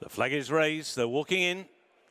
The flag is raised, they're walking in,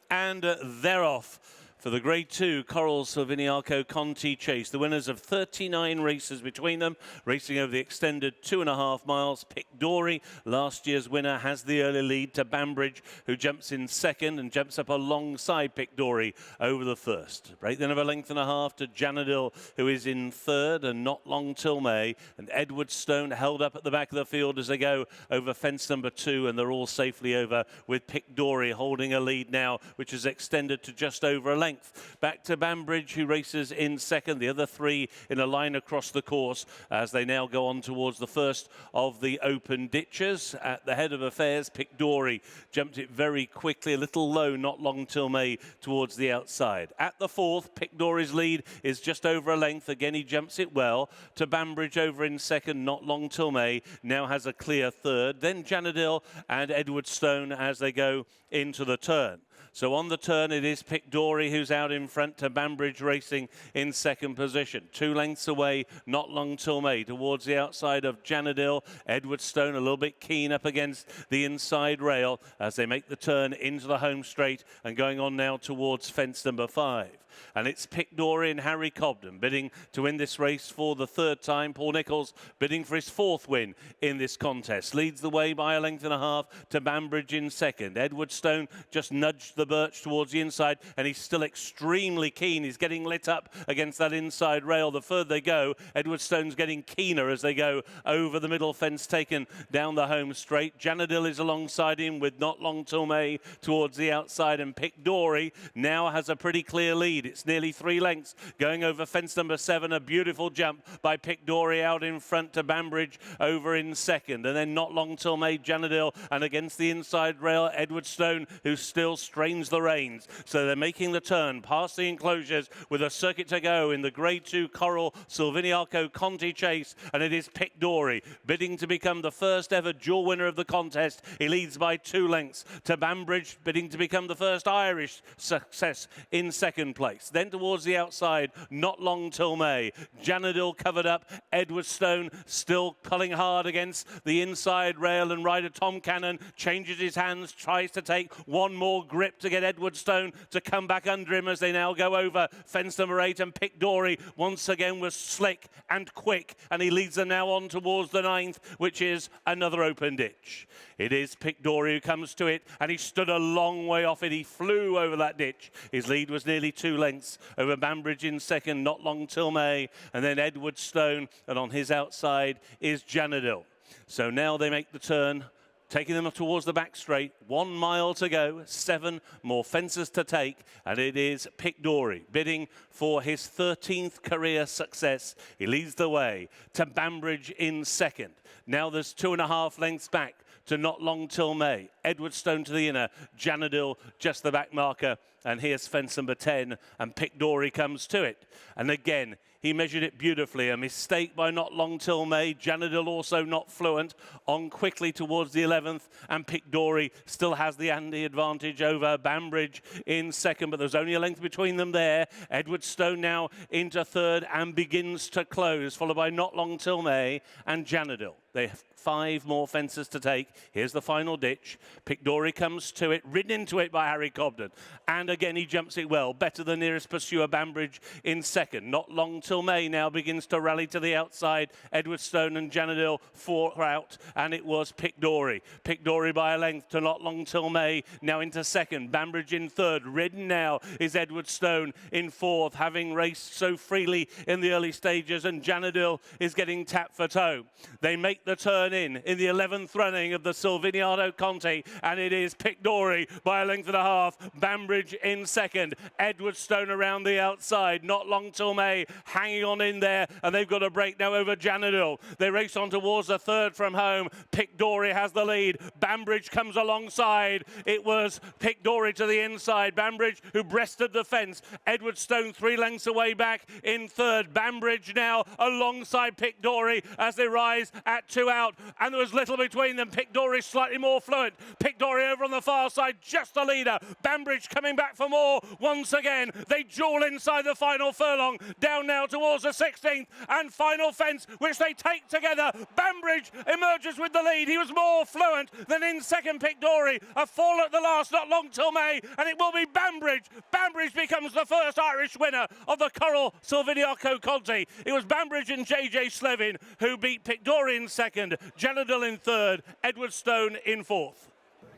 and they're off for the Grade 2 Coral Silviniaco Conti Chase. The winners of 39 races between them, racing over the extended 2.5 miles. Pic D'Orhy, last year's winner, has the early lead to Banbridge, who jumps in second and jumps up alongside Pic D'Orhy over the first. Break then of a length and a half to Janidil, who is in third, and Notlongtillmay and Edwardstone held up at the back of the field as they go over fence number 2, and they're all safely over, with Pic D'Orhy holding a lead now, which is extended to just over a length. Back to Banbridge, who races in second. The other three in a line across the course as they now go on towards the first of the open ditches. At the head of affairs, Pic D'Orhy jumped it very quickly, a little low, Notlongtillmay towards the outside. At the fourth, Pic D'Orhy's lead is just over a length. Again, he jumps it well. To Banbridge over in second, Notlongtillmay now has a clear third. Then Janidil and Edwardstone as they go into the turn. So on the turn, it is Pic D'Orhy who's out in front, to Banbridge racing in second position. 2 lengths away, Notlongtillmay towards the outside of Janidil. Edwardstone a little bit keen up against the inside rail as they make the turn into the home straight and going on now towards fence number 5. And it's Pic D'Orhy and Harry Cobden bidding to win this race for the third time. Paul Nicholls bidding for his fourth win in this contest. Leads the way by a length and a half to Banbridge in second. Edwardstone just nudged the birch towards the inside, and he's still extremely keen. He's getting lit up against that inside rail. The further they go, Edwardstone's getting keener as they go over the middle fence taken down the home straight. Janidil is alongside him with Notlongtillmay towards the outside, and Pic D'Orhy now has a pretty clear lead. It's nearly 3 lengths going over fence number 7. A beautiful jump by Pic D'Orhy out in front to Banbridge over in second. And then Notlongtillmay, Janidil, and against the inside rail, Edwardstone, who still strains the reins. So they're making the turn past the enclosures with a circuit to go in the Grade 2 Coral Silviniaco Conti Chase. And it is Pic D'Orhy bidding to become the first ever dual winner of the contest. He leads by 2 lengths to Banbridge, bidding to become the first Irish success in second place. Then towards the outside, Notlongtillmay. Janidil covered up. Edwardstone still pulling hard against the inside rail, and rider Tom Cannon changes his hands, tries to take one more grip to get Edwardstone to come back under him as they now go over fence number 8. And Pic D'Orhy once again was slick and quick, and he leads them now on towards the 9th, which is another open ditch. It is Pic D'Orhy who comes to it, and he stood a long way off it. He flew over that ditch. His lead was nearly 2 lengths over Banbridge in second, Notlongtillmay, and then Edwardstone, and on his outside is Janidil. So now they make the turn, taking them towards the back straight. 1 mile to go, 7 more fences to take, and it is Pic D'Orhy bidding for his 13th career success. He leads the way to Banbridge in second. Now there's 2.5 lengths back to Notlongtillmay. Edwardstone to the inner, Janidil just the back marker, and here's fence number 10, and Pic D'Orhy comes to it. And again, he measured it beautifully. A mistake by Notlongtillmay. Janidil also not fluent. On quickly towards the 11th, and Pic D'Orhy still has the advantage over Banbridge in second, but there's only a length between them there. Edwardstone now into third and begins to close, followed by Notlongtillmay and Janidil. They have 5 more fences to take. Here's the final ditch. Pic D'Orhy comes to it, ridden into it by Harry Cobden. And again, he jumps it well. Better than nearest pursuer, Banbridge in second. Notlongtillmay now begins to rally to the outside. Edwardstone and Janidil 4 out, and it was Pic D'Orhy. Pic D'Orhy by a length to Notlongtillmay, now into second. Banbridge in third. Ridden now is Edwardstone in fourth, having raced so freely in the early stages, and Janidil is getting tapped for toe. They make the turn in the 11th running of the Silviniaco Conti, and it is Pic D'Orhy by a length and a half. Banbridge in second. Edwardstone around the outside. Notlongtillmay hanging on in there, and they've got a break now over Janidil. They race on towards the third from home. Pic D'Orhy has the lead. Banbridge comes alongside. It was Pic D'Orhy to the inside. Banbridge who breasted the fence. Edwardstone 3 lengths away back in third. Banbridge now alongside Pic D'Orhy as they rise at 2 out, and there was little between them. Pic D'Orhy slightly more fluent. Pic D'Orhy over on the far side, just the leader. Banbridge coming back for more once again. They duel inside the final furlong, down now towards the 16th and final fence, which they take together. Banbridge emerges with the lead. He was more fluent than in second Pic D'Orhy. A fall at the last, Notlongtillmay, and it will be Banbridge. Banbridge becomes the first Irish winner of the Coral Silviniaco Conti. It was Banbridge and JJ Slevin who beat Pic D'Orhy in second, Janidil in third, Edwardstone in fourth.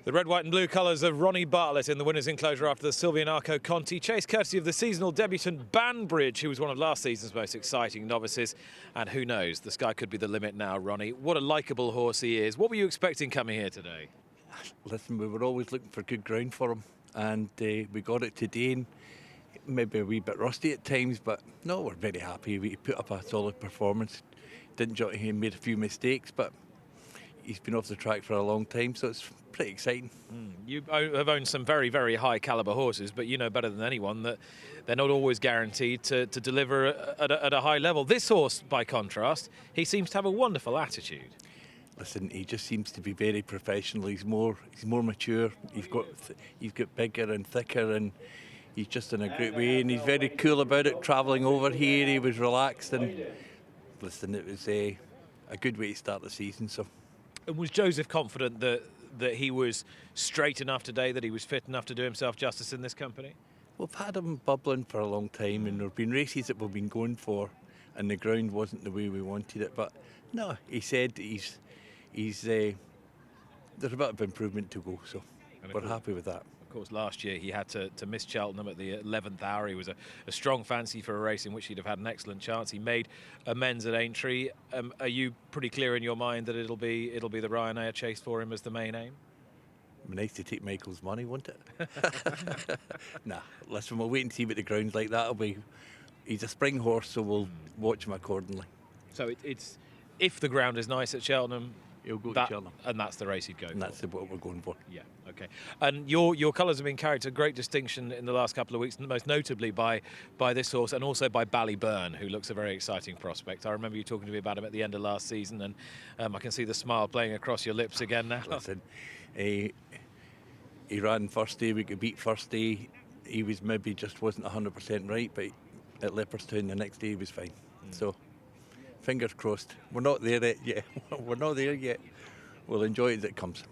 The red, white and blue colours of Ronnie Bartlett in the winner's enclosure after the Silviniaco Conti Chase, courtesy of the seasonal debutant Banbridge, who was one of last season's most exciting novices. And who knows, the sky could be the limit now, Ronnie. What a likeable horse he is. What were you expecting coming here today? Listen, we were always looking for good ground for him, and we got it today. And maybe a wee bit rusty at times, but no, we're very happy. We put up a solid performance. He made a few mistakes, but he's been off the track for a long time, so it's pretty exciting. You have owned some very, very high calibre horses, but you know better than anyone that they're not always guaranteed to deliver at a high level. This horse, by contrast, he seems to have a wonderful attitude. Listen, he just seems to be very professional. He's more mature. He's got bigger and thicker, and he's just in a great way, and he's very cool about it. Travelling over here, he was relaxed, and listen, it was a good way to start the season. So, and was Joseph confident that he was straight enough today, that he was fit enough to do himself justice in this company? We've had him bubbling for a long time, and there have been races that we've been going for, and the ground wasn't the way we wanted it. But no, he said there's a bit of improvement to go, so we're happy with that. Of course, last year he had to miss Cheltenham at the 11th hour. He was a strong fancy for a race in which he'd have had an excellent chance. He made amends at Aintree. Are you pretty clear in your mind that it'll be the Ryanair Chase for him as the main aim? It'd be nice to take Michael's money, wouldn't it? Nah, listen, we'll wait and see what the ground's like. He's a spring horse, so we'll watch him accordingly. So it's if the ground is nice at Cheltenham, he'll go to Cheltenham. And that's the race he'd go for. And that's what we're going for. Yeah, okay. And your colours have been carried to great distinction in the last couple of weeks, most notably by this horse and also by Ballyburn, who looks a very exciting prospect. I remember you talking to me about him at the end of last season, and I can see the smile playing across your lips again now. Listen, he ran first day, we could beat first day. He was maybe just wasn't 100% right, but at Leopardstown the next day he was fine. So, fingers crossed. We're not there yet. We're not there yet. We'll enjoy it as it comes.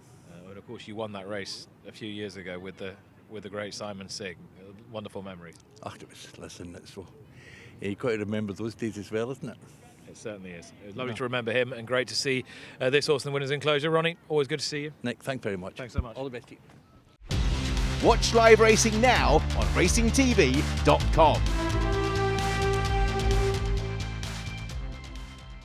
And of course, you won that race a few years ago with the great Simon Sigg. Wonderful memories. Listen, you've got to remember those days as well, isn't it? It certainly is. It was lovely to remember him, and great to see this horse in the winner's enclosure. Ronnie, always good to see you. Nick, thanks very much. Thanks so much. All the best to you. Watch live racing now on racingtv.com.